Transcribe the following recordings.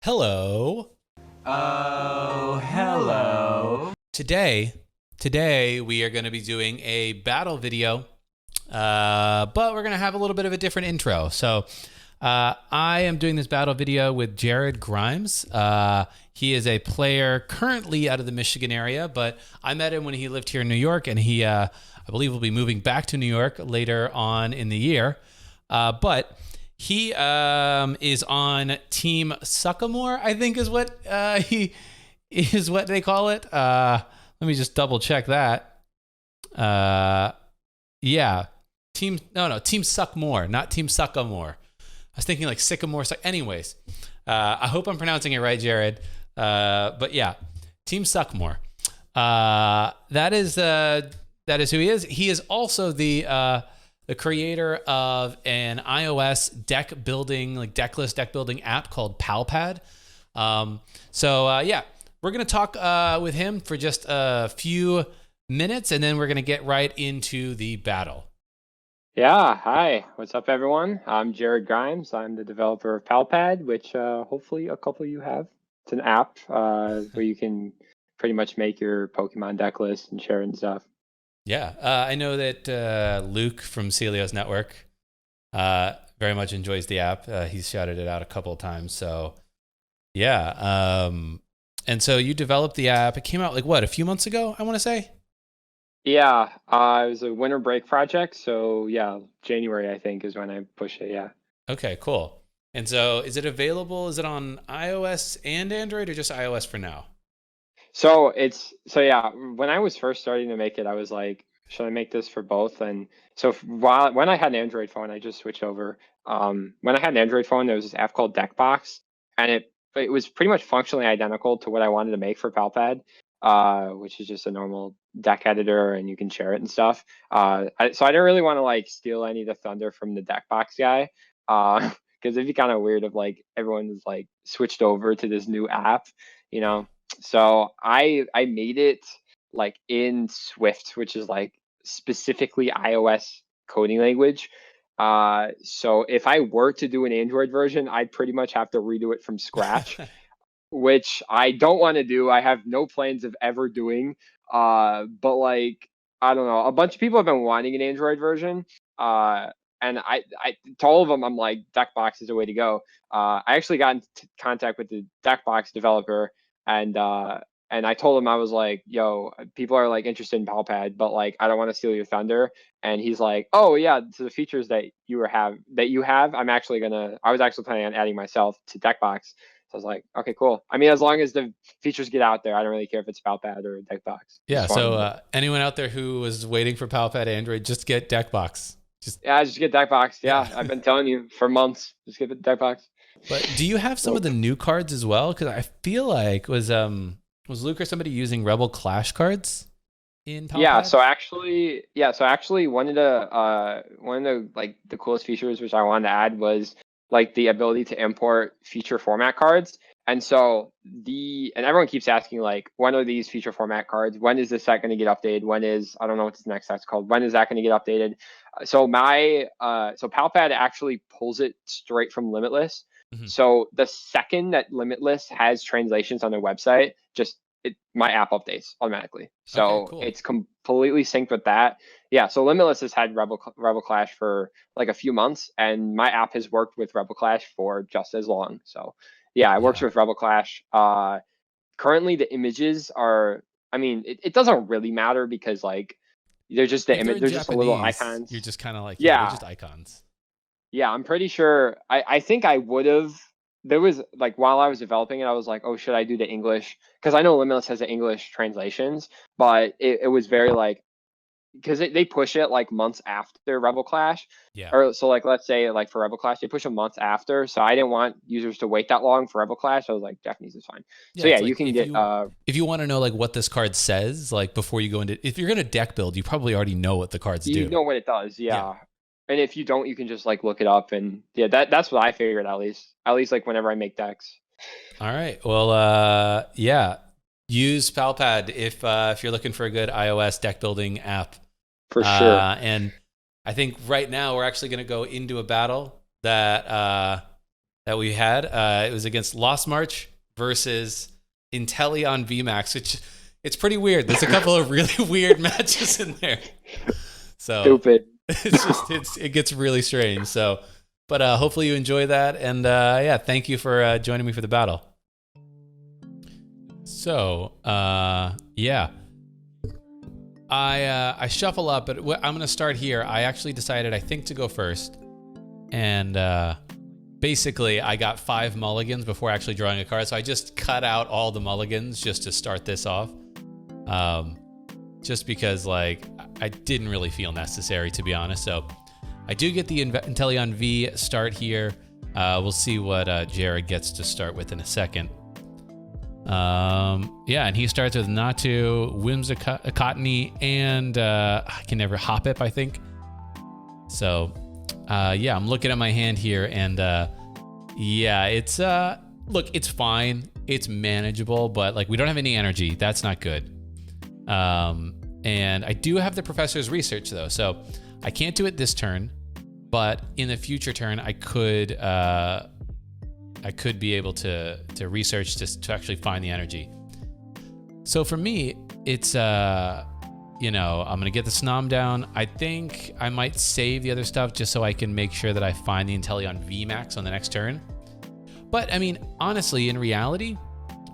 Hello. Oh, hello. Today we are going to be doing a battle video, but we're going to have a little bit of a different intro. So I am doing this battle video with Jared Grimes. He is a player currently out of the Michigan area, but I met him when he lived here in New York, and he, I believe, will be moving back to New York later on in the year. But he is on Team Suckamore, I think is what he is what they call it. Let me just double check that. Yeah, Team Suckmore, not Team Suckamore. I was thinking like Sycamore. Anyways, I hope I'm pronouncing it right, Jared. But yeah, Team Suckmore. That is who he is. He is also the creator of an iOS deckless deck building app called Palpad. Yeah, we're gonna talk with him for just a few minutes, and then we're gonna get right into the battle. Yeah, hi. What's up, everyone? I'm Jared Grimes. I'm the developer of Palpad, which hopefully a couple of you have. It's an app where you can pretty much make your Pokemon deck list and share it and stuff. Yeah, I know that Luke from Celio's Network very much enjoys the app. He's shouted it out a couple of times. So, yeah. And so you developed the app. It came out a few months ago, I want to say? Yeah, it was a winter break project. So, yeah, January, I think, is when I push it. Yeah. Okay, cool. And so is it available? Is it on iOS and Android or just iOS for now? So yeah, when I was first starting to make it, I was like, should I make this for both? And so when I had an Android phone, I just switched over. When I had an Android phone, there was this app called Deckbox, and it was pretty much functionally identical to what I wanted to make for Palpad, which is just a normal deck editor, and you can share it and stuff. So I didn't really want to like steal any of the thunder from the Deckbox guy, because it'd be kind of weird if like everyone's like switched over to this new app, you know. So I made it like in Swift, which is like specifically iOS coding language. So if I were to do an Android version, I'd pretty much have to redo it from scratch, which I don't want to do. I have no plans of ever doing. But like I don't know, a bunch of people have been wanting an Android version. And I to all of them, I'm like, Deckbox is the way to go. I actually got in contact with the Deckbox developer, and I told him, I was like, yo, people are like interested in Palpad, but like I don't want to steal your thunder. And he's like, oh yeah, so the features that you have, I was actually planning on adding myself to Deckbox. So I was like, okay, cool. I mean, as long as the features get out there, I don't really care if it's Palpad or Deckbox. Yeah, so anyone out there who was waiting for Palpad Android, just get Deckbox. Just get Deckbox. Yeah, I've been telling you for months. Just get the Deckbox. But do you have some of the new cards as well? Because I feel like was Luke or somebody using Rebel Clash cards in Palpad? So actually, one of the like the coolest features which I wanted to add was like the ability to import feature format cards. And so and everyone keeps asking like, when are these feature format cards? When is this set going to get updated? I don't know what this next set's called. When is that going to get updated? So Palpad actually pulls it straight from Limitless. Mm-hmm. So the second that Limitless has translations on their website, my app updates automatically. So okay, cool. It's completely synced with that. Yeah, so Limitless has had Rebel Clash for like a few months, and my app has worked with Rebel Clash for just as long. So yeah, it works with Rebel Clash. Currently the images are, I mean, it doesn't really matter because like they're just the image, they're just little icons. You're just kind of like, they're just icons. Yeah, I'm pretty sure. I think I would have. There was like, while I was developing it, I was like, oh, should I do the English? Because I know Limitless has the English translations, but it was very like, because they push it like months after Rebel Clash. Yeah. Or so like, let's say like for Rebel Clash, they push them months after. So I didn't want users to wait that long for Rebel Clash. I was like, Japanese is fine. Yeah, so yeah, you can get. If you want to know like what this card says, like before you go into, if you're gonna deck build, you probably already know what the cards do. You know what it does, yeah. And if you don't, you can just like look it up, and yeah, that's what I figured at least. At least like whenever I make decks. All right. Well, yeah. Use Palpad if you're looking for a good iOS deck building app. For sure. And I think right now we're actually going to go into a battle that that we had. It was against Lost March versus Inteleon VMax, which it's pretty weird. There's a couple of really weird matches in there. So Stupid. it gets really strange. So, but hopefully you enjoy that, and yeah, thank you for joining me for the battle. So yeah, I shuffle up, but I'm gonna start here. I actually decided I think to go first, and basically I got 5 mulligans before actually drawing a card, so I just cut out all the mulligans just to start this off. Just because like I didn't really feel necessary, to be honest. So I do get the Inteleon V start here. We'll see what Jared gets to start with in a second. Yeah, and he starts with Natu, Whimsicotany, and I can never Hoppip, I think. So yeah, I'm looking at my hand here, and yeah, it's look, it's fine, it's manageable, but like we don't have any energy. That's not good. And I do have the professor's research though, so I can't do it this turn, but in the future turn I could be able to research to actually find the energy. So for me, it's you know, I'm gonna get the Snom down. I think I might save the other stuff just so I can make sure that I find the Inteleon VMax on the next turn. But I mean, honestly, in reality,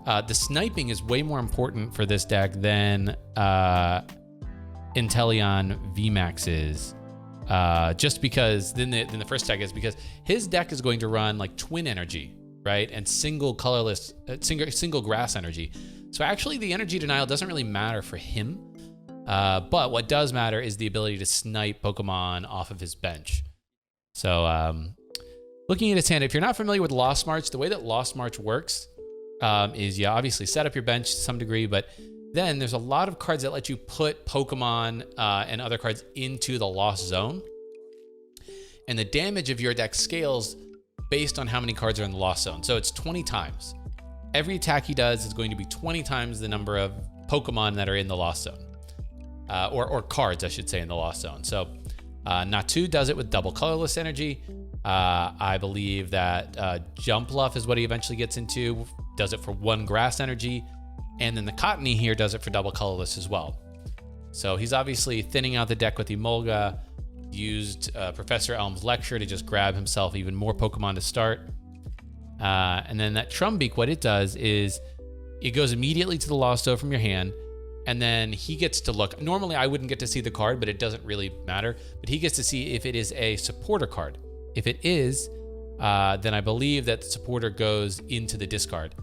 the sniping is way more important for this deck than Inteleon VMax is. Just because then the first deck is because his deck is going to run like twin energy, right? And single colorless, single grass energy. So actually the energy denial doesn't really matter for him. But what does matter is the ability to snipe Pokemon off of his bench. So looking at his hand, if you're not familiar with Lost March, the way that Lost March works is you obviously set up your bench to some degree, but then there's a lot of cards that let you put Pokemon and other cards into the Lost Zone. And the damage of your deck scales based on how many cards are in the Lost Zone. So it's 20 times. Every attack he does is going to be 20 times the number of Pokemon that are in the Lost Zone. Or cards, I should say, in the Lost Zone. So Natu does it with double colorless energy. I believe that Jump Luff is what he eventually gets into, does it for 1 grass energy. And then the Cottonee here does it for double colorless as well. So he's obviously thinning out the deck with Emolga, used Professor Elm's Lecture to just grab himself even more Pokemon to start. And then that Trumbeak, what it does is it goes immediately to the Lost Zone from your hand, and then he gets to look. Normally I wouldn't get to see the card, but it doesn't really matter. But he gets to see if it is a supporter card. If it is, then I believe that the supporter goes into the discard.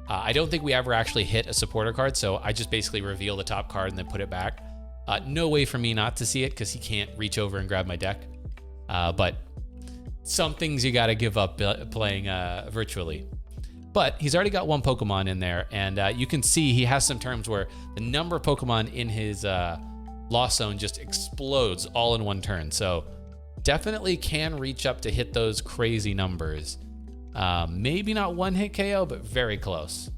I don't think we ever actually hit a supporter card, so I just basically reveal the top card and then put it back. No way for me not to see it because he can't reach over and grab my deck. But some things you got to give up playing virtually. But he's already got 1 Pokemon in there, and you can see he has some terms where the number of Pokemon in his Lost Zone just explodes all in 1 turn. So definitely can reach up to hit those crazy numbers. Maybe not 1-hit KO, but very close.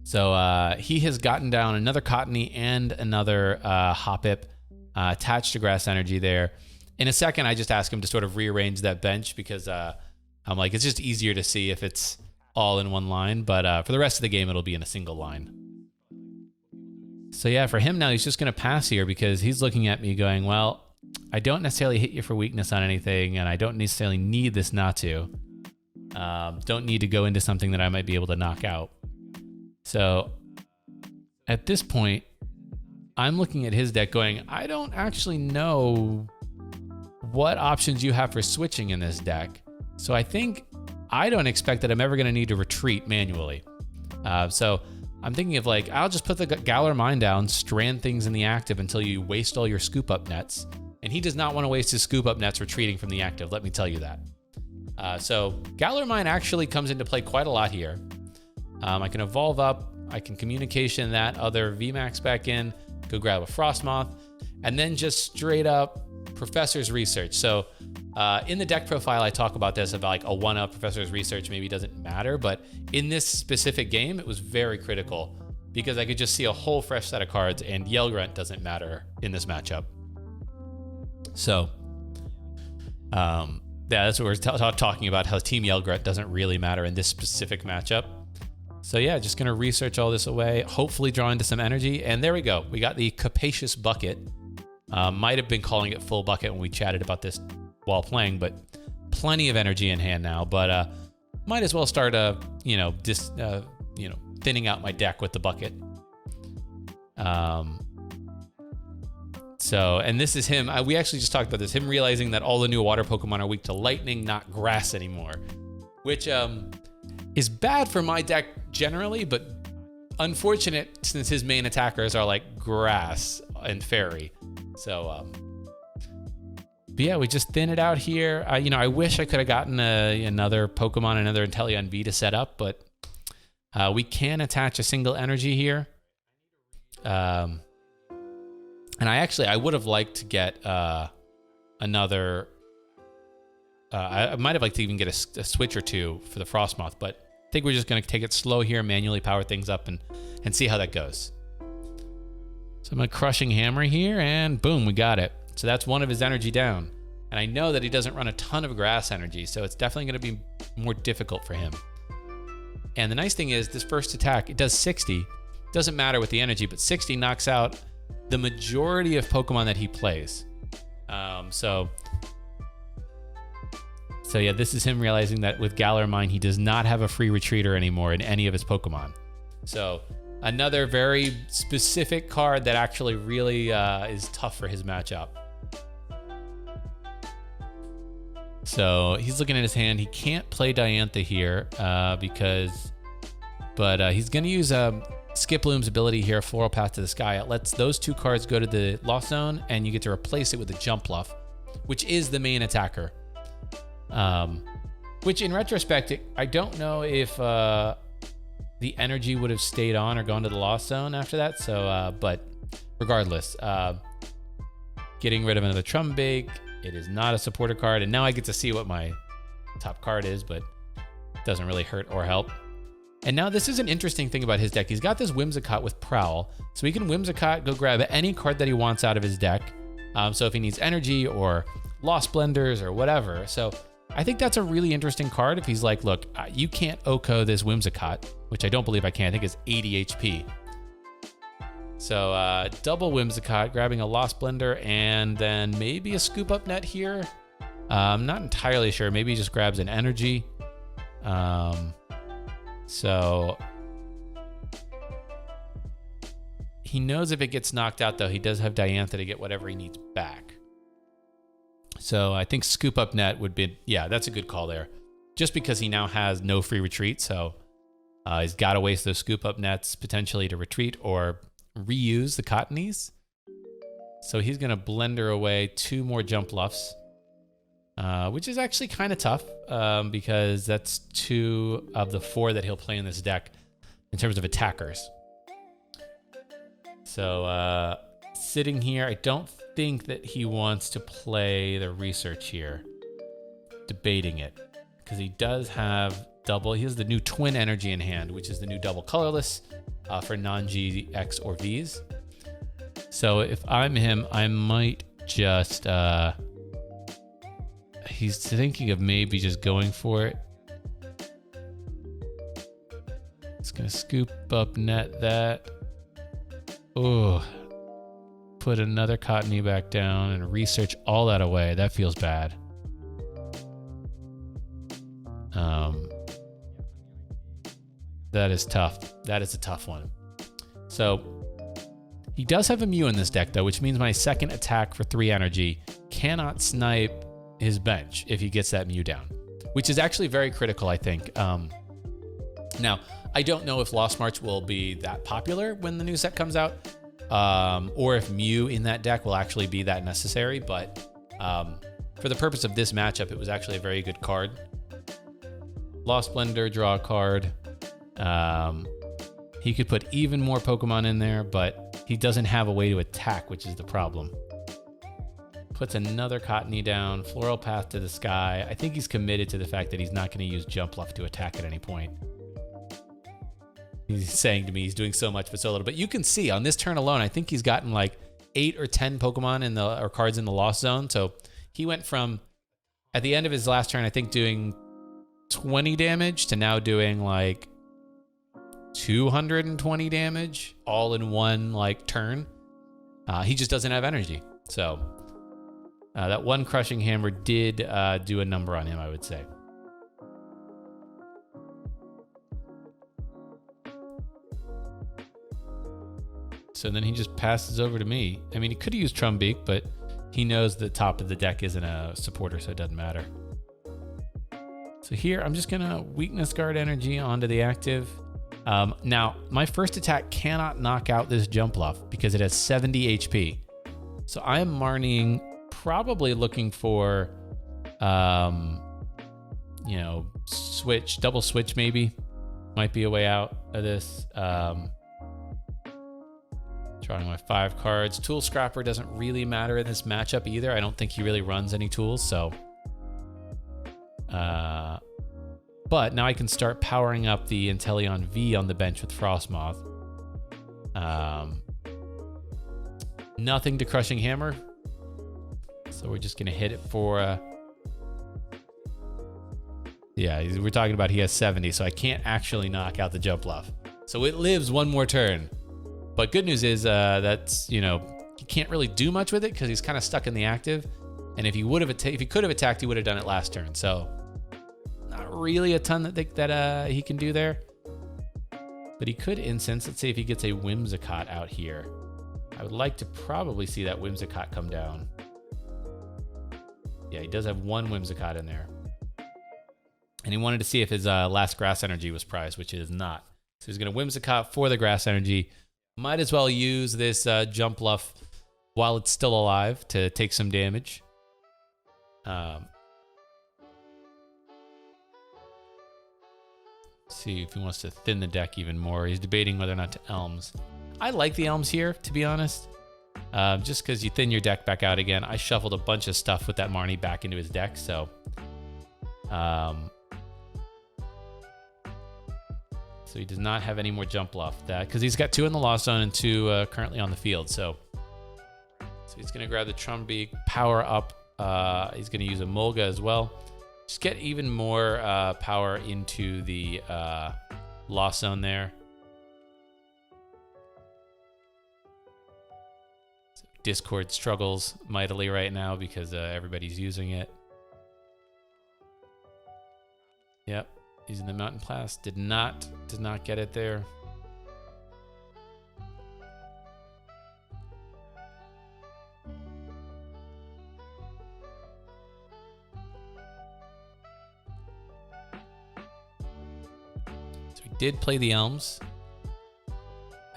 So he has gotten down another Cottonee and another Hoppip attached to Grass Energy there. In a second, I just ask him to sort of rearrange that bench because I'm like, it's just easier to see if it's all in 1 line. But for the rest of the game, it'll be in a single line. So yeah, for him now, he's just going to pass here because he's looking at me going, well, I don't necessarily hit you for weakness on anything, and I don't necessarily need this Natu. Don't need to go into something that I might be able to knock out. So at this point, I'm looking at his deck going, I don't actually know what options you have for switching in this deck. So I think I don't expect that I'm ever going to need to retreat manually. So I'm thinking of like, I'll just put the Galar Mine down, strand things in the active until you waste all your scoop up nets. And he does not want to waste his scoop up nets retreating from the active, let me tell you that. So Galar Mine actually comes into play quite a lot here. I can evolve up, I can communication that other VMAX back in, go grab a Frostmoth, and then just straight up Professor's Research. So in the deck profile, I talk about this, about like a 1-up Professor's Research maybe doesn't matter, but in this specific game, it was very critical because I could just see a whole fresh set of cards, and Yell Grunt doesn't matter in this matchup. So Yeah, that's what we're talking about, how Team Yelgret doesn't really matter in this specific matchup. So yeah, just going to research all this away, hopefully draw into some energy. And there we go. We got the Capacious Bucket. Might have been calling it Full Bucket when we chatted about this while playing, but plenty of energy in hand now. But might as well start, thinning out my deck with the bucket. And this is him. We actually just talked about this. Him realizing that all the new water Pokemon are weak to lightning, not grass anymore, which is bad for my deck generally, but unfortunate since his main attackers are like grass and fairy. So, but yeah, we just thin it out here. I wish I could have gotten another Pokemon, another Inteleon V to set up, but we can attach a single energy here. And I would have liked to get another. I might have liked to even get a switch or two for the Frostmoth, but I think we're just going to take it slow here, manually power things up, and see how that goes. So I'm going to Crushing Hammer here, and boom, we got it. So that's one of his energy down. And I know that he doesn't run a ton of grass energy, so it's definitely going to be more difficult for him. And the nice thing is, this first attack, it does 60. Doesn't matter with the energy, but 60 knocks out the majority of Pokemon that he plays. So yeah, this is him realizing that with Galar Mine, he does not have a free retreater anymore in any of his Pokemon. So another very specific card that actually really is tough for his matchup. So he's looking at his hand. He can't play Diantha here but he's going to use Skiploom's ability here, Floral Path to the Sky. It lets those two cards go to the Lost Zone, and you get to replace it with a Jumpluff, which is the main attacker. Which in retrospect, I don't know if the energy would have stayed on or gone to the Lost Zone after that. So, but regardless, getting rid of another Trumbake. It is not a supporter card, and now I get to see what my top card is, but it doesn't really hurt or help. And now this is an interesting thing about his deck. He's got this Whimsicott with Prowl, so he can Whimsicott, go grab any card that he wants out of his deck. So if he needs energy or Lost Blenders or whatever. So I think that's a really interesting card if he's like, look, you can't Oko this Whimsicott, which I don't believe I can. I think it's 80 HP. So double Whimsicott, grabbing a Lost Blender, and then maybe a Scoop Up Net here. I'm not entirely sure. Maybe he just grabs an energy. So he knows if it gets knocked out, though, he does have Diantha to get whatever he needs back. So I think Scoop Up Net would be, yeah, that's a good call there. Just because he now has no free retreat, so he's got to waste those Scoop Up Nets potentially to retreat or reuse the Cottonies. So he's going to Blender away 2 more Jumpluffs, which is actually kind of tough because that's 2 of the 4 that he'll play in this deck in terms of attackers. So sitting here, I don't think that he wants to play the research here. Debating it because he does have double. He has the new Twin Energy in hand, which is the new double colorless for non-G, X, or Vs. So if I'm him, I might just... he's thinking of maybe just going for it. It's going to Scoop Up Net that. Oh, put another Cottony back down and research all that away. That feels bad. That is tough. That is a tough one. So he does have a Mew in this deck, though, which means my second attack for 3 energy cannot snipe his bench if he gets that Mew down, which is actually very critical, I think. Now, I don't know if Lost March will be that popular when the new set comes out, or if Mew in that deck will actually be that necessary, but for the purpose of this matchup, it was actually a very good card. Lost Blender, draw a card. He could put even more Pokemon in there, but he doesn't have a way to attack, which is the problem. Puts another Cottony down, Floral Path to the Sky. I think he's committed to the fact that he's not going to use Jumpluff to attack at any point. He's saying to me he's doing so much but so little. But you can see on this turn alone, I think he's gotten like 8 or 10 Pokemon or cards in the Lost Zone. So he went from at the end of his last turn, I think doing 20 damage to now doing like 220 damage all in one like turn. He just doesn't have energy. So that one crushing hammer did do a number on him, I would say. So then he just passes over to me. I mean, he could have used Trumbeak, but he knows the top of the deck isn't a supporter, so it doesn't matter. So here, I'm just going to weakness guard energy onto the active. Now, my first attack cannot knock out this Jump Bluff because it has 70 HP. So I am Marnieing, probably looking for, you know, switch, double switch maybe. Might be a way out of this. Drawing my 5 cards. Tool Scrapper doesn't really matter in this matchup either. I don't think he really runs any tools, so... but now I can start powering up the Inteleon V on the bench with Frostmoth. Nothing to Crushing Hammer. So we're just going to hit it for... yeah, we're talking about he has 70, so I can't actually knock out the Jump Bluff. So it lives one more turn. But good news is that's, you know, he can't really do much with it because he's kind of stuck in the active. And if he would have if he could have attacked, he would have done it last turn. So not really a ton that he can do there. But he could incense. Let's see if he gets a Whimsicott out here. I would like to probably see that Whimsicott come down. Yeah, he does have one Whimsicott in there. And he wanted to see if his last grass energy was prized, which it is not. So he's going to Whimsicott for the grass energy. Might as well use this Jump Bluff while it's still alive to take some damage. See if he wants to thin the deck even more. He's debating whether or not to Elms. I like the Elms here, to be honest. Just because you thin your deck back out again. I shuffled a bunch of stuff with that Marnie back into his deck, so... so he does not have any more Jump Bluff. That because he's got 2 in the Lost Zone and 2 currently on the field. So he's going to grab the Trumbeak, power up. He's going to use a Mulga as well. Just get even more power into the Lost Zone there. So Discord struggles mightily right now because everybody's using it. Yep. Using the Mountain Blast. Did not get it there. So he did play the Elms.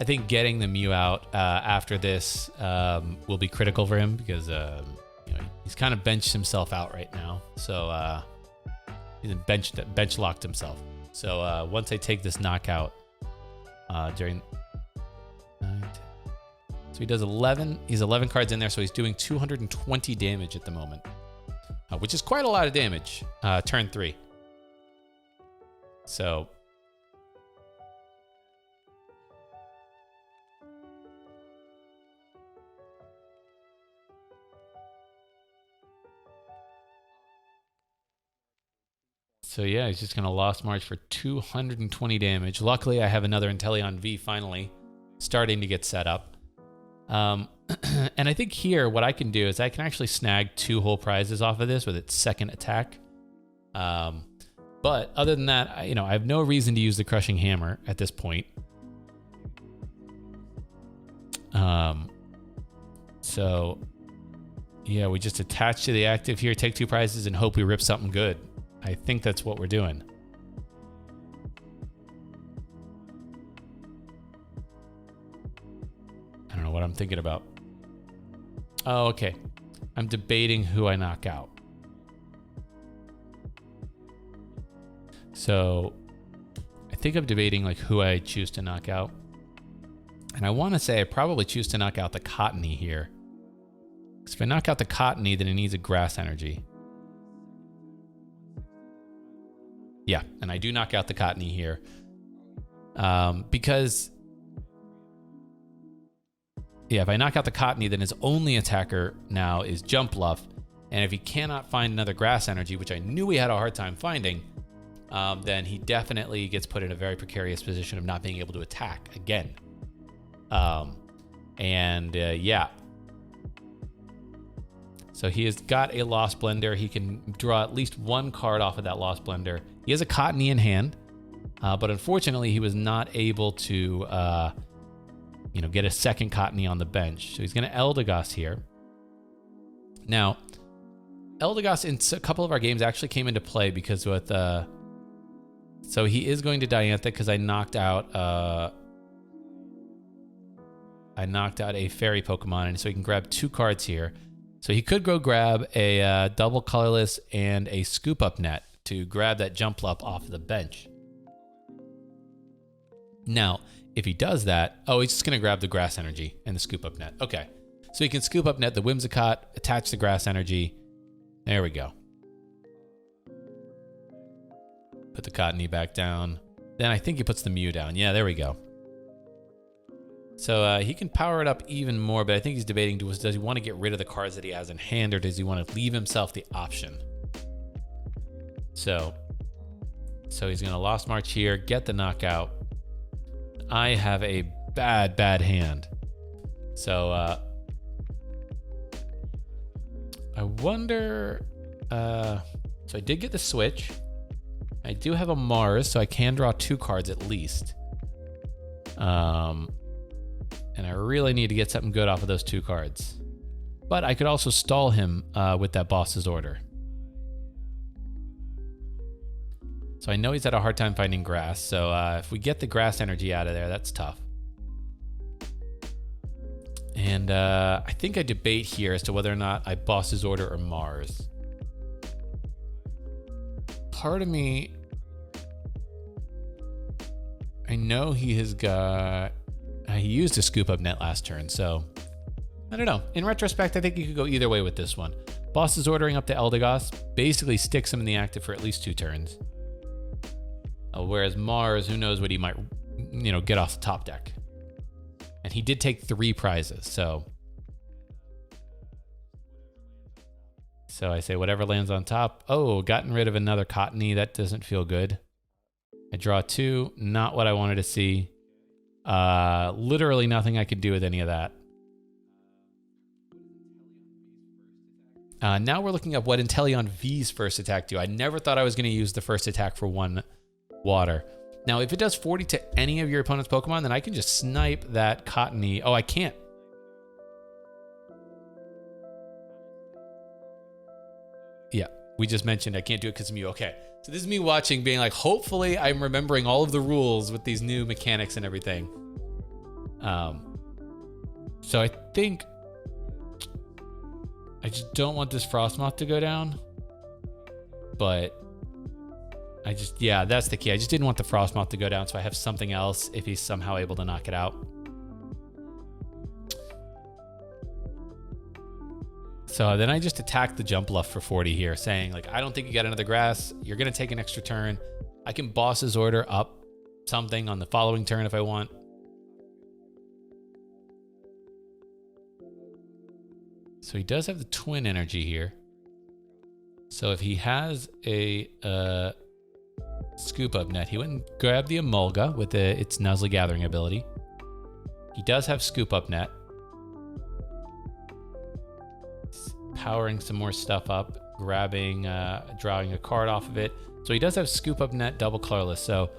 I think getting the Mew out after this will be critical for him because you know, he's kind of benched himself out right now. So he's bench locked himself. So once I take this knockout during... So he does 11. He's 11 cards in there, so he's doing 220 damage at the moment. Which is quite a lot of damage. Turn 3. So... So yeah, he's just going to Lost March for 220 damage. Luckily, I have another Inteleon V finally starting to get set up. And I think here, what I can do is I can actually snag 2 whole prizes off of this with its second attack. But other than that, I have no reason to use the Crushing Hammer at this point. So yeah, we just attach to the active here, take 2 prizes, and hope we rip something good. I think that's what we're doing. I don't know what I'm thinking about. Oh, okay. I'm debating who I knock out. So I think I'm debating like who I choose to knock out. And I want to say I probably choose to knock out the Cottony here. Because if I knock out the Cottony, then it needs a grass energy. Yeah, and I do knock out the Cottony here. Because... yeah, if I knock out the Cottony, then his only attacker now is Jump Bluff. And if he cannot find another grass energy, which I knew he had a hard time finding, then he definitely gets put in a very precarious position of not being able to attack again. Yeah. So he has got a Lost Blender. He can draw at least one card off of that Lost Blender. He has a Cottony in hand, but unfortunately he was not able to, get a second Cottony on the bench. So he's going to Eldegoss here. Now, Eldegoss in a couple of our games actually came into play because with... so he is going to Diantha because I knocked out a fairy Pokemon, and so he can grab 2 cards here. So he could go grab a double colorless and a scoop up net to grab that Jumpluff off the bench. Now, if he does that, he's just going to grab the grass energy and the scoop up net. Okay. So he can scoop up net the Whimsicott, attach the grass energy. There we go. Put the Cottony back down. Then I think he puts the Mew down. Yeah, there we go. So he can power it up even more, but I think he's debating, does he want to get rid of the cards that he has in hand, or does he want to leave himself the option? So he's going to Lost March here, get the knockout. I have a bad hand. So I wonder... so I did get the switch. I do have a Mars, so I can draw 2 cards at least. And I really need to get something good off of those 2 cards. But I could also stall him with that Boss's Order. So I know he's had a hard time finding grass, so if we get the grass energy out of there, that's tough. And I think I debate here as to whether or not I Boss's Order or Mars. Part of me... I know he has got... he used a scoop up net last turn, so... I don't know. In retrospect, I think you could go either way with this one. Boss's Ordering up to Eldegoss basically sticks him in the active for at least 2 turns. Whereas Mars, who knows what he might, get off the top deck. And he did take 3 prizes, so... So I say whatever lands on top. Oh, gotten rid of another Cottony. That doesn't feel good. I draw 2. Not what I wanted to see. Literally nothing I could do with any of that. Now we're looking at what Inteleon V's first attack do. I never thought I was going to use the first attack for 1 water. Now, if it does 40 to any of your opponent's Pokemon, then I can just snipe that Cottony. Oh, I can't. Yeah, we just mentioned I can't do it because of Mew. Okay, so this is me watching, being like, hopefully I'm remembering all of the rules with these new mechanics and everything. So I think I just don't want this Frostmoth to go down, but yeah, that's the key. I just didn't want the Frostmoth to go down, so I have something else if he's somehow able to knock it out. So then I just attacked the Jumpluff for 40 here, saying, I don't think you got another grass. You're going to take an extra turn. I can Boss's Order up something on the following turn if I want. So he does have the Twin Energy here. So if he has a Scoop Up Net, he wouldn't grab the Emolga with its Nuzzly Gathering ability. He does have Scoop Up Net. Powering some more stuff up, grabbing, drawing a card off of it. So he does have Scoop Up Net, double colorless. So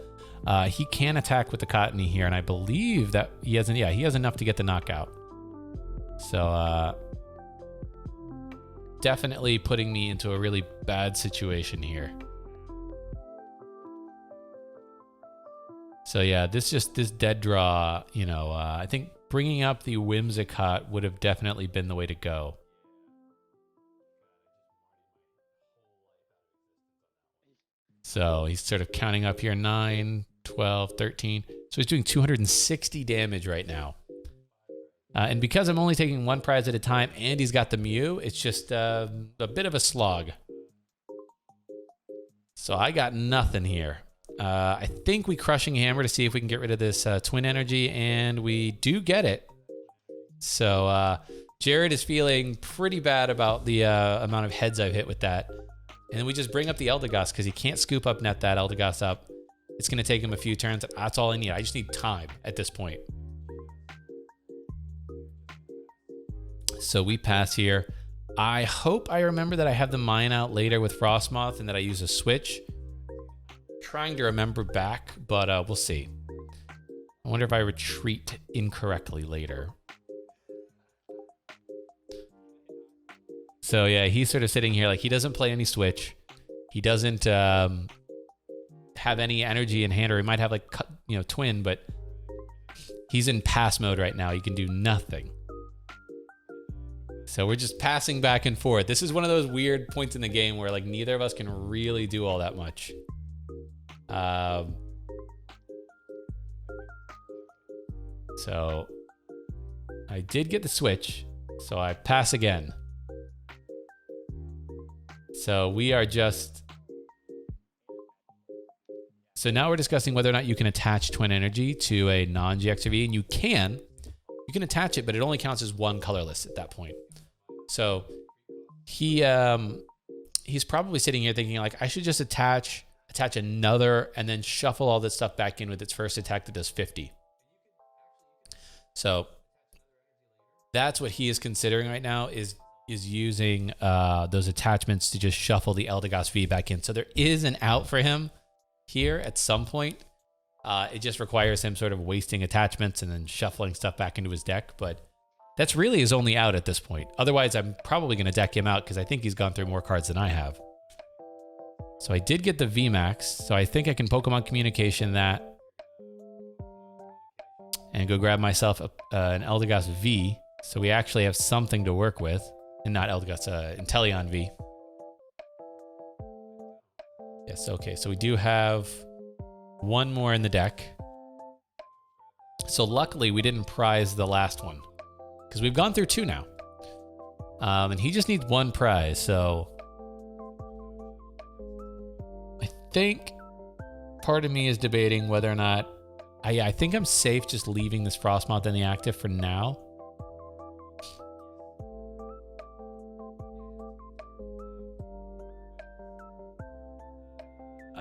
he can attack with the Cottony here, and I believe that he has enough to get the knockout. So definitely putting me into a really bad situation here. So yeah, this dead draw, I think bringing up the Whimsicott would have definitely been the way to go. So he's sort of counting up here, 9, 12, 13. So he's doing 260 damage right now. And because I'm only taking 1 prize at a time and he's got the Mew, it's just a bit of a slog. So I got nothing here. I think we Crushing Hammer to see if we can get rid of this Twin Energy, and we do get it. So Jared is feeling pretty bad about the amount of heads I've hit with that. And then we just bring up the Eldegoss because he can't scoop up net that Eldegoss up. It's going to take him a few turns. That's all I need. I just need time at this point. So we pass here. I hope I remember that I have the mine out later with Frostmoth and that I use a switch. Trying to remember back, but we'll see. I wonder if I retreat incorrectly later. So yeah, he's sort of sitting here like he doesn't play any switch. He doesn't have any energy in hand, or he might have like, you know, twin, but he's in pass mode right now. He can do nothing. So we're just passing back and forth. This is one of those weird points in the game where like neither of us can really do all that much. So I did get the switch, so I pass again. So we are just... So now we're discussing whether or not you can attach twin energy to a non-GXRV, and you can. You can attach it, but it only counts as one colorless at that point. So he's probably sitting here thinking like, I should just attach another and then shuffle all this stuff back in with its first attack that does 50. So that's what he is considering right now, is using those attachments to just shuffle the Eldegoss V back in. So there is an out for him here at some point. It just requires him sort of wasting attachments and then shuffling stuff back into his deck. But that's really his only out at this point. Otherwise, I'm probably going to deck him out because I think he's gone through more cards than I have. So I did get the VMax. So I think I can Pokemon Communication that and go grab myself an Eldegoss V. So we actually have something to work with. And not Eldegoss, Inteleon V. Yes, okay. So we do have one more in the deck. So luckily we didn't prize the last one, because we've gone through two now. And he just needs one prize, so I think part of me is debating whether or not I think I'm safe just leaving this Frostmoth in the active for now.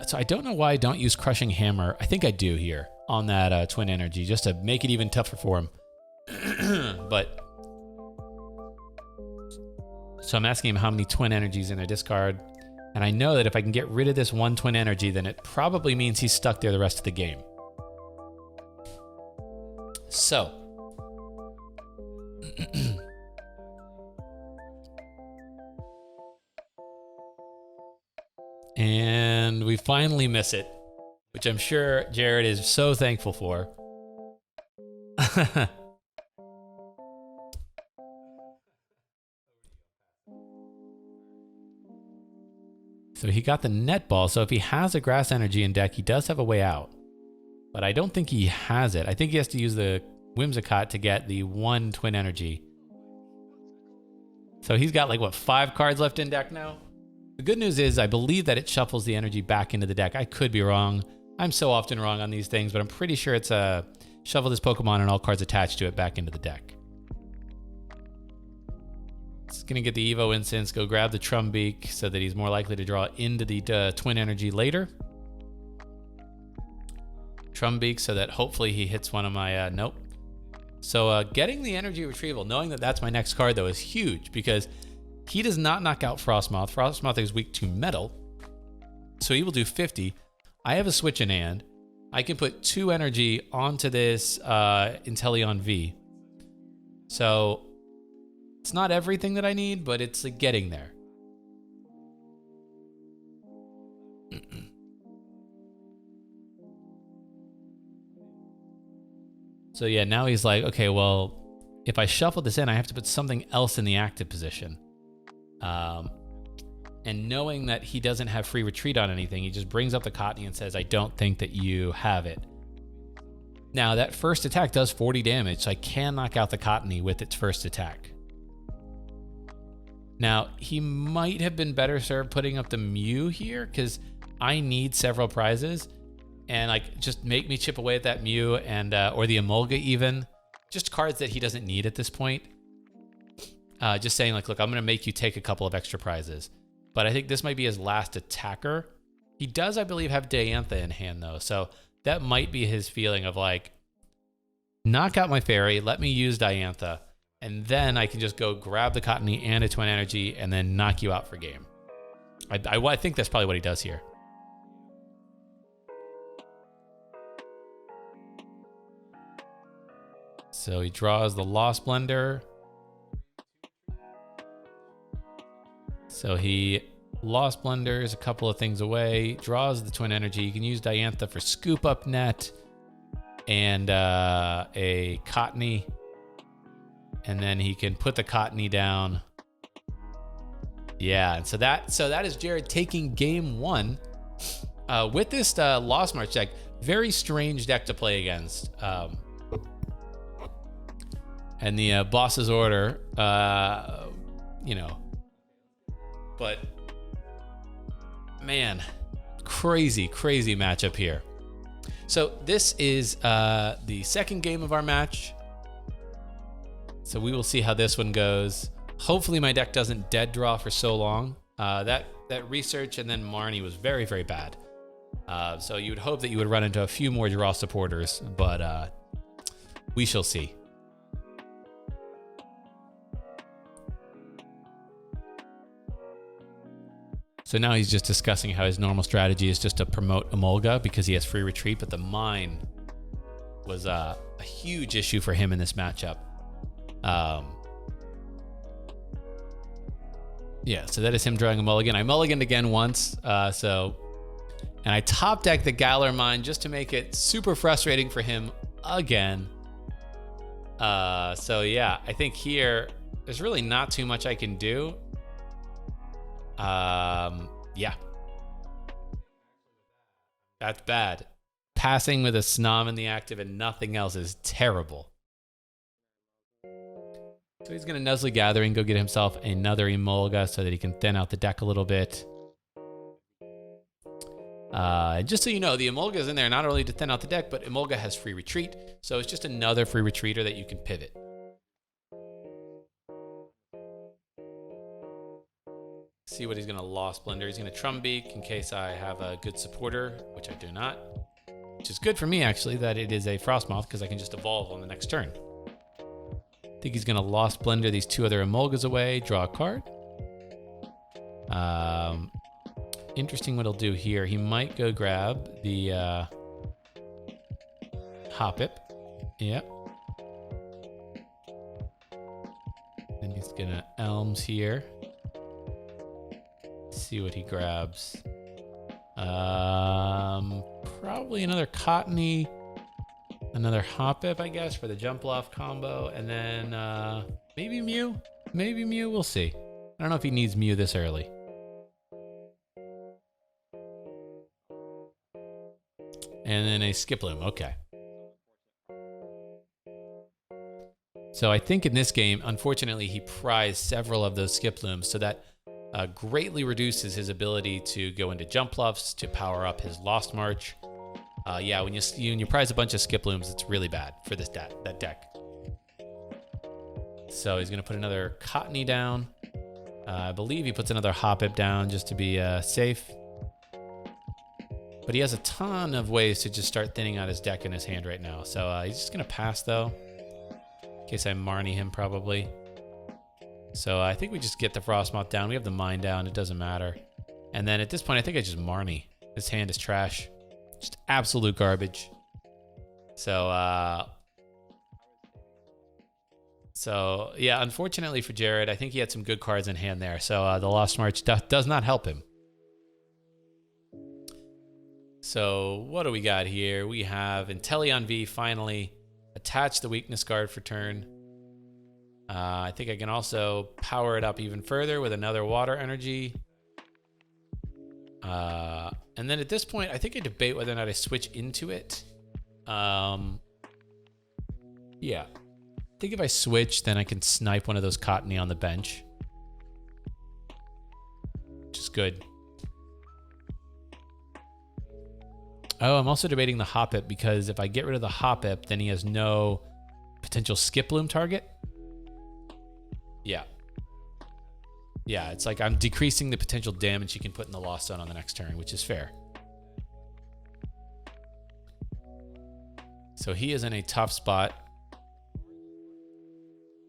So I don't know why I don't use Crushing Hammer. I think I do here on that twin energy, just to make it even tougher for him. But so I'm asking him how many twin energies in their discard. And I know that if I can get rid of this one twin energy, then it probably means he's stuck there the rest of the game. So and we finally miss it, which I'm sure Jared is so thankful for. So he got the net ball. So if he has a grass energy in deck, he does have a way out. But I don't think he has it. I think he has to use the Whimsicott to get the one twin energy. So he's got like, what, 5 cards left in deck now? The good news is I believe that it shuffles the energy back into the deck. I could be wrong. I'm so often wrong on these things, but I'm pretty sure it's shuffle this Pokemon and all cards attached to it back into the deck. It's going to get the Evo Instance, go grab the Trumbeak so that he's more likely to draw into the twin energy later. Trumbeak so that hopefully he hits one of my, nope. So getting the energy retrieval, knowing that that's my next card though, is huge because he does not knock out Frostmoth. Frostmoth is weak to metal, so he will do 50. I have a switch in hand. I can put 2 energy onto this Inteleon V. So it's not everything that I need, but it's like getting there. So yeah, now he's like, okay, well, if I shuffle this in, I have to put something else in the active position. And knowing that he doesn't have free retreat on anything, he just brings up the Cottony and says, I don't think that you have it. Now, that first attack does 40 damage, so I can knock out the Cottony with its first attack. Now, he might have been better served putting up the Mew here, because I need several prizes. And like, just make me chip away at that Mew and or the Emolga even. Just cards that he doesn't need at this point. just saying like, look, I'm going to make you take a couple of extra prizes. But I think this might be his last attacker. He does, I believe, have Diantha in hand, though. So that might be his feeling of like, knock out my fairy, let me use Diantha, and then I can just go grab the Cottony and a Twin Energy and then knock you out for game. I think that's probably what he does here. So he draws the Lost Blender. So he Lost Blenders a couple of things away, draws the Twin Energy. You can use Diantha for Scoop Up Net and a Cottony. And then he can put the Cottony down. Yeah, and so that is Jared taking game one with this Lost March deck. Very strange deck to play against. And the boss's order, you know, but man, crazy matchup here. So this is the second game of our match. So we will see how this one goes. Hopefully my deck doesn't dead draw for so long. That research and then Marnie was very bad. So you would hope that you would run into a few more draw supporters, but we shall see. So now he's just discussing how his normal strategy is just to promote Emolga because he has free retreat, but the mine was a huge issue for him in this matchup. Yeah, so that is him drawing a mulligan. I mulliganed again once, and I top decked the Galar Mine just to make it super frustrating for him again. So yeah, I think here there's really not too much I can do. Yeah. That's bad. Passing with a Snom in the active and nothing else is terrible. So he's going to Nuzzly Gathering, go get himself another Emolga so that he can thin out the deck a little bit. Just so you know, the Emolga is in there not only to thin out the deck, but Emolga has free retreat. So it's just another free retreater that you can pivot. See what he's going to Lost Blender. He's going to Trumbeak in case I have a good supporter, which I do not. Which is good for me, actually, that it is a Frostmoth because I can just evolve on the next turn. I think he's going to Lost Blender these two other Emolgas away, draw a card. Interesting what he'll do here. He might go grab the Hoppip. Yep. Then he's going to Elms here. See what he grabs. Probably another Cottony, another Hoppip, I guess, for the Jump Bluff combo, and then maybe Mew. Maybe Mew. We'll see. I don't know if he needs Mew this early. And then a Skiploom. Okay. So I think in this game, unfortunately, he prized several of those Skiplooms, so that greatly reduces his ability to go into Jump Bluffs to power up his Lost March. Yeah, when you prize a bunch of Skiplooms, it's really bad for that deck. So he's going to put another Cottony down. I believe he puts another Hoppip down just to be safe. But he has a ton of ways to just start thinning out his deck in his hand right now. So he's just going to pass, though, in case I Marnie him, probably. So I think we just get the Frostmoth down. We have the Mine down. It doesn't matter. And then at this point, I think I just Marnie. This hand is trash. Just absolute garbage. So yeah, unfortunately for Jared, I think he had some good cards in hand there. So the Lost March does not help him. So what do we got here? We have Inteleon V finally attach the weakness card for turn. I think I can also power it up even further with another water energy. And then at this point, I think I debate whether or not I switch into it. Yeah. I think if I switch, then I can snipe one of those Cottony on the bench. Which is good. Oh, I'm also debating the Hoppip because if I get rid of the Hoppip, then he has no potential Skiploom target. Yeah. Yeah, it's like I'm decreasing the potential damage he can put in the Lost Zone on the next turn, which is fair. So he is in a tough spot.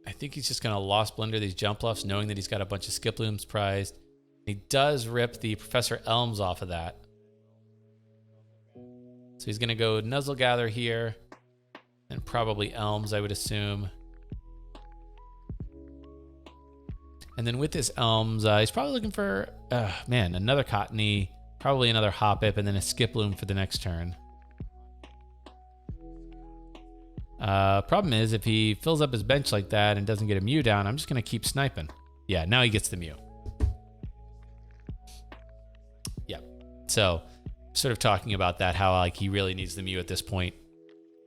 I think he's just going to Lost Blender these jump bluffs, knowing that he's got a bunch of Skip Looms prized. He does rip the Professor Elms off of that. So he's going to go Nuzzle Gather here, and probably Elms, I would assume. And then with this Elms, he's probably looking for, man, another Cottony, probably another Hoppip, and then a Skip Loom for the next turn. Problem is, if he fills up his bench like that and doesn't get a Mew down, I'm just going to keep sniping. Yeah, now he gets the Mew. Yeah. So, sort of talking about that, how like he really needs the Mew at this point.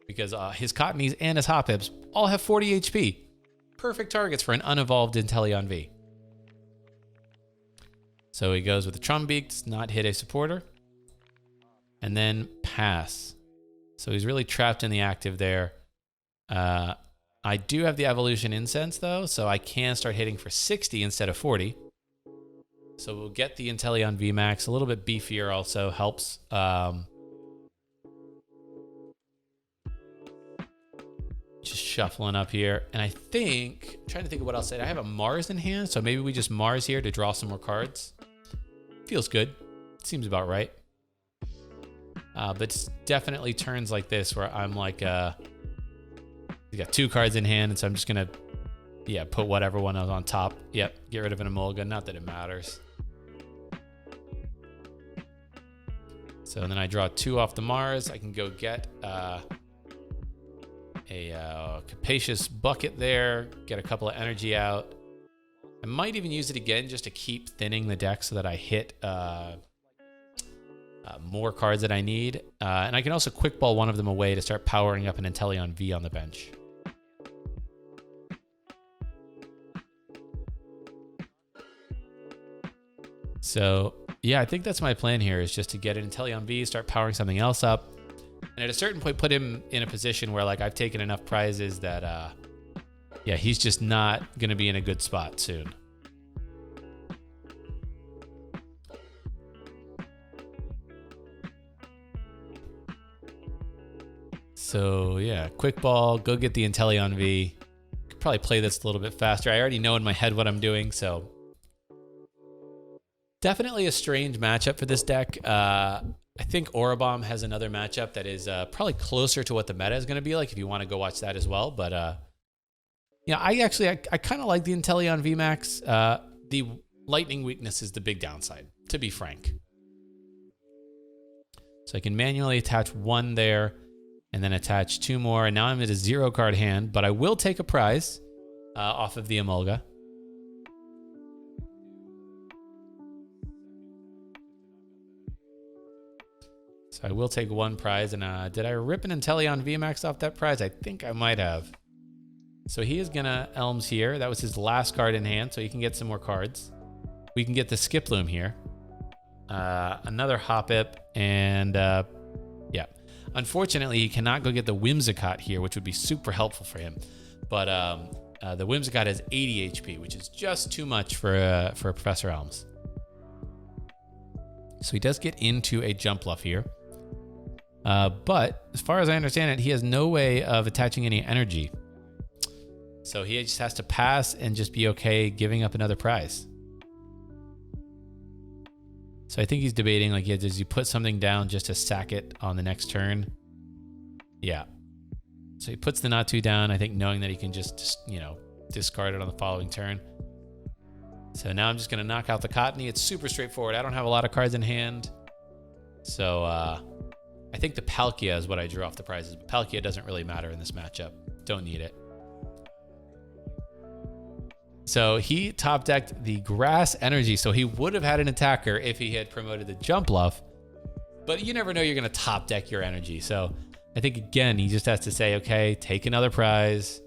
Because his Cottonies and his Hoppips all have 40 HP. Perfect targets for an unevolved Inteleon V. So he goes with the Trumbeak, does not hit a supporter. And then pass. So he's really trapped in the active there. I do have the Evolution Incense though, so I can start hitting for 60 instead of 40. So we'll get the Inteleon VMax. A little bit beefier also helps. Just shuffling up here. And I think, I'm trying to think of what else. I have a Mars in hand, so maybe we just Mars here to draw some more cards. Feels good. Seems about right. But it's definitely turns like this where I'm like, we got 2 cards in hand, and so I'm just going to, put whatever one is on top. Yep, get rid of an Emolga. Not that it matters. So then I draw 2 off the Mars. I can go get a Capacious Bucket there, get a couple of energy out. I might even use it again just to keep thinning the deck so that I hit more cards that I need. And I can also quick ball one of them away to start powering up an Inteleon V on the bench. So, yeah, I think that's my plan here, is just to get an Inteleon V, start powering something else up. And at a certain point, put him in a position where, like, I've taken enough prizes that, he's just not going to be in a good spot soon. So, yeah, quick ball, go get the Inteleon V. Could probably play this a little bit faster. I already know in my head what I'm doing, so... Definitely a strange matchup for this deck. I think Orobomb has another matchup that is probably closer to what the meta is going to be like if you want to go watch that as well. But, I kind of like the Inteleon VMax. The lightning weakness is the big downside, to be frank. So I can manually attach 1 there and then attach 2 more. And now I'm at a 0 card hand, but I will take a prize off of the Emolga. So I will take 1 prize. And did I rip an Inteleon VMax off that prize? I think I might have. So he is going to Elms here. That was his last card in hand, so he can get some more cards. We can get the Skip Loom here. Another Hoppip, and Unfortunately, he cannot go get the Whimsicott here, which would be super helpful for him. But the Whimsicott has 80 HP, which is just too much for Professor Elms. So he does get into a jump bluff here. But as far as I understand it, he has no way of attaching any energy. So he just has to pass and just be okay giving up another prize. So I think he's debating, like, does he put something down just to sack it on the next turn? Yeah. So he puts the Natu down, I think, knowing that he can just discard it on the following turn. So now I'm just going to knock out the Cottony. It's super straightforward. I don't have a lot of cards in hand. So I think the Palkia is what I drew off the prizes. But Palkia doesn't really matter in this matchup. Don't need it. So he top decked the Grass Energy. So he would have had an attacker if he had promoted the Jump Bluff. But you never know you're going to top deck your energy. So I think, again, he just has to say, okay, take another prize.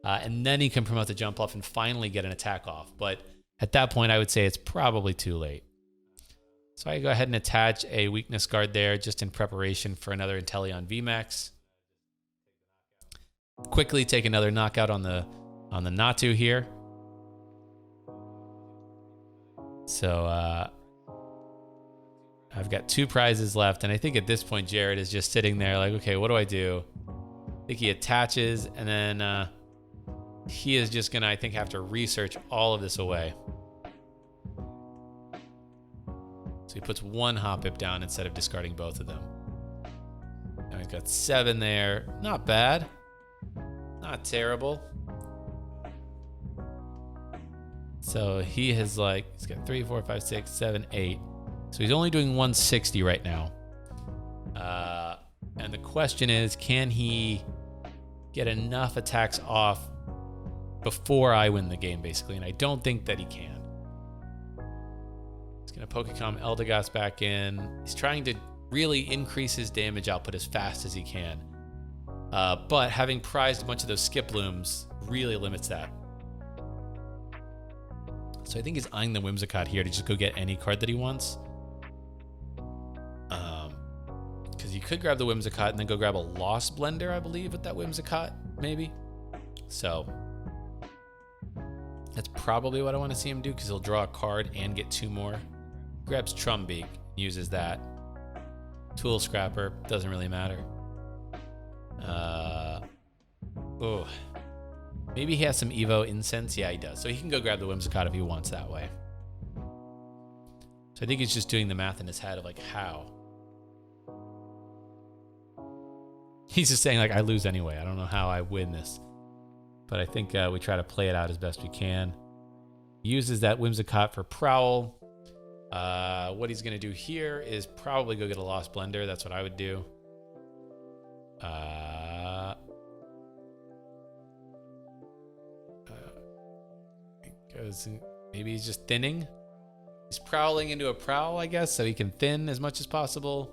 And then he can promote the Jump Bluff and finally get an attack off. But at that point, I would say it's probably too late. So I go ahead and attach a weakness guard there just in preparation for another Inteleon VMax. Quickly take another knockout on the Natu here. So I've got 2 prizes left, and I think at this point Jared is just sitting there like, okay, what do I do? I think he attaches, and then he is just gonna, I think, have to research all of this away. So he puts 1 Hoppip down instead of discarding both of them. Now he's got 7 there. Not bad. Not terrible. So he has he's got 3, 4, 5, 6, 7, 8. So he's only doing 160 right now. And the question is, can he get enough attacks off before I win the game, basically? And I don't think that he can. He's going to Pokecom Eldegoss back in. He's trying to really increase his damage output as fast as he can. But having prized a bunch of those Skiplooms really limits that. So I think he's eyeing the Whimsicott here to just go get any card that he wants. Because you could grab the Whimsicott and then go grab a Lost Blender, I believe, with that Whimsicott, maybe. So that's probably what I want to see him do, because he'll draw a card and get 2 more. Grabs Trumbeak, uses that. Tool Scrapper, doesn't really matter. Oh, maybe he has some Evo Incense. Yeah, he does. So he can go grab the Whimsicott if he wants that way. So I think he's just doing the math in his head of like how. He's just saying like, I lose anyway. I don't know how I win this. But I think we try to play it out as best we can. He uses that Whimsicott for Prowl. What he's going to do here is probably go get a Lost Blender. That's what I would do. Maybe he's just thinning. He's prowling into a Prowl, I guess, so he can thin as much as possible.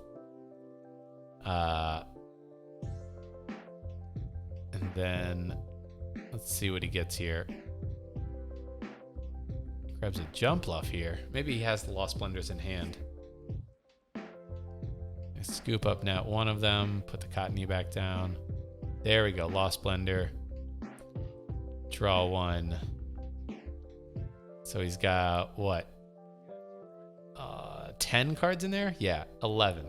And then let's see what he gets here. Grabs a Jump Bluff here. Maybe he has the Lost Blenders in hand. I scoop up net 1 of them, put the Cottony back down. There we go, Lost Blender. Draw 1. So he's got what? 10 cards in there? Yeah, 11.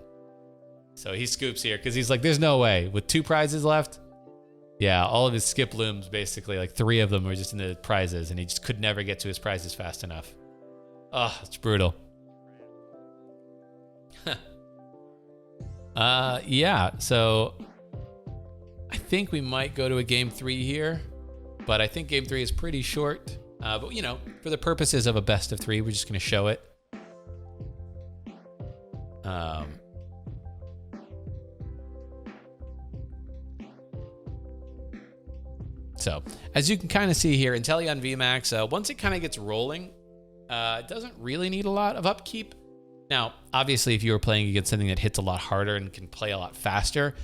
So he scoops here because he's like, there's no way. With 2 prizes left, yeah, all of his Skiplooms, basically, like 3 of them were just in the prizes, and he just could never get to his prizes fast enough. Oh, it's brutal. Yeah, so I think we might go to a game 3 here, but I think game 3 is pretty short. But, you know, for the purposes of a best of 3, we're just going to show it. So, as you can kind of see here, Inteleon VMax, once it kind of gets rolling, it doesn't really need a lot of upkeep. Now, obviously, if you were playing against something that hits a lot harder and can play a lot faster,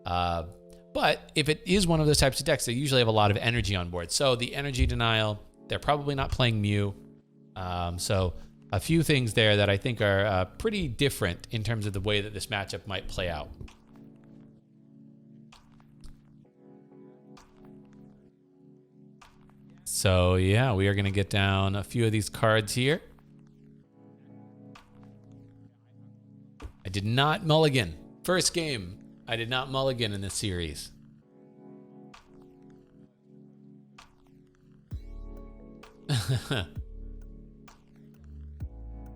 but if it is one of those types of decks, they usually have a lot of energy on board. So the energy denial, they're probably not playing Mew. So a few things there that I think are pretty different in terms of the way that this matchup might play out. So yeah, we are going to get down a few of these cards here. I did not mulligan. First game, I did not mulligan in this series.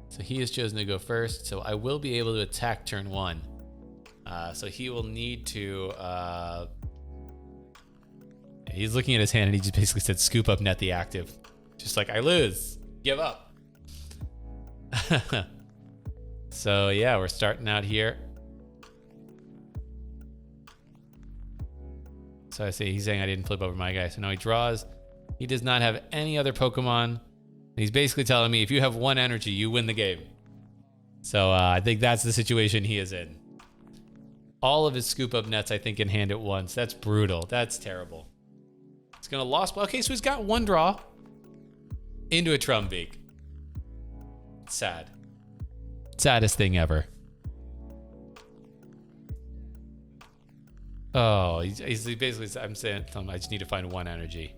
So he has chosen to go first, so I will be able to attack turn 1. So he will need to... he's looking at his hand and he just basically said, scoop up net the active. Just like, I lose. Give up. So yeah, we're starting out here. So I see he's saying I didn't flip over my guy. So now he draws. He does not have any other Pokemon. He's basically telling me if you have 1 energy, you win the game. So I think that's the situation he is in. All of his scoop up nets, I think, in hand at once. That's brutal. That's terrible. He's going to lost. Okay, so he's got 1 draw into a Trumbeak. Sad. Saddest thing ever. Oh, he's basically, I'm saying, I just need to find 1 energy.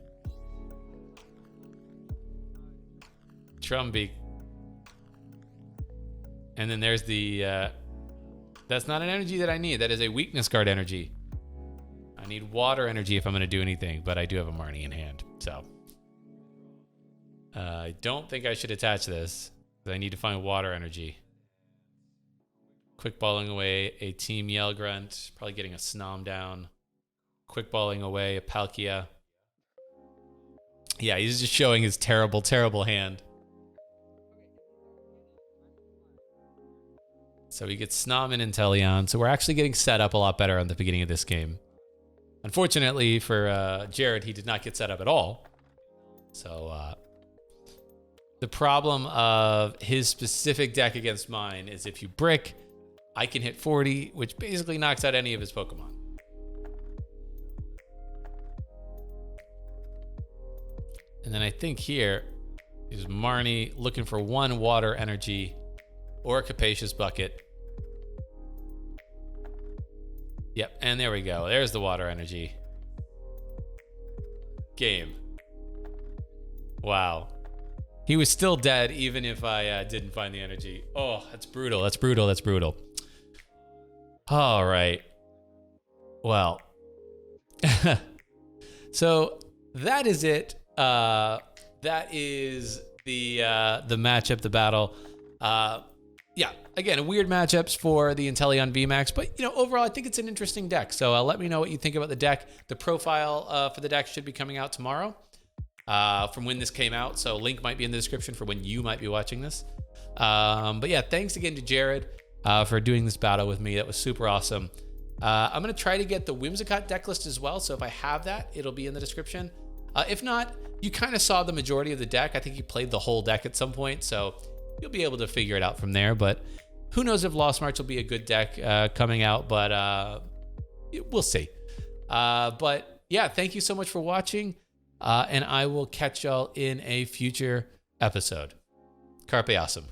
Trumbeak. And then there's the, that's not an energy that I need. That is a weakness card energy. I need water energy if I'm going to do anything, but I do have a Marnie in hand. So I don't think I should attach this. I need to find water energy. Quick balling away a Team Yell Grunt. Probably getting a Snom down. Quick balling away a Palkia. Yeah, he's just showing his terrible, terrible hand. So he gets Snom and Inteleon. So we're actually getting set up a lot better on the beginning of this game. Unfortunately for Jared, he did not get set up at all. So the problem of his specific deck against mine is if you brick, I can hit 40, which basically knocks out any of his Pokemon. And then I think here is Marnie looking for one water energy or a Capacious Bucket. Yep, and there we go. There's the water energy. Game. Wow. He was still dead even if I didn't find the energy. Oh, that's brutal. That's brutal. That's brutal. All right. Well. So that is it. That is the matchup, the battle. Yeah, again, weird matchups for the Inteleon VMax, but overall, I think it's an interesting deck. So let me know what you think about the deck. The profile for the deck should be coming out tomorrow from when this came out. So link might be in the description for when you might be watching this. But yeah, thanks again to Jared for doing this battle with me. That was super awesome. I'm going to try to get the Whimsicott deck list as well. So if I have that, it'll be in the description. If not, you kind of saw the majority of the deck. I think you played the whole deck at some point, so you'll be able to figure it out from there. But who knows if Lost March will be a good deck coming out, but we'll see. But yeah, thank you so much for watching, and I will catch y'all in a future episode. Carpe awesome.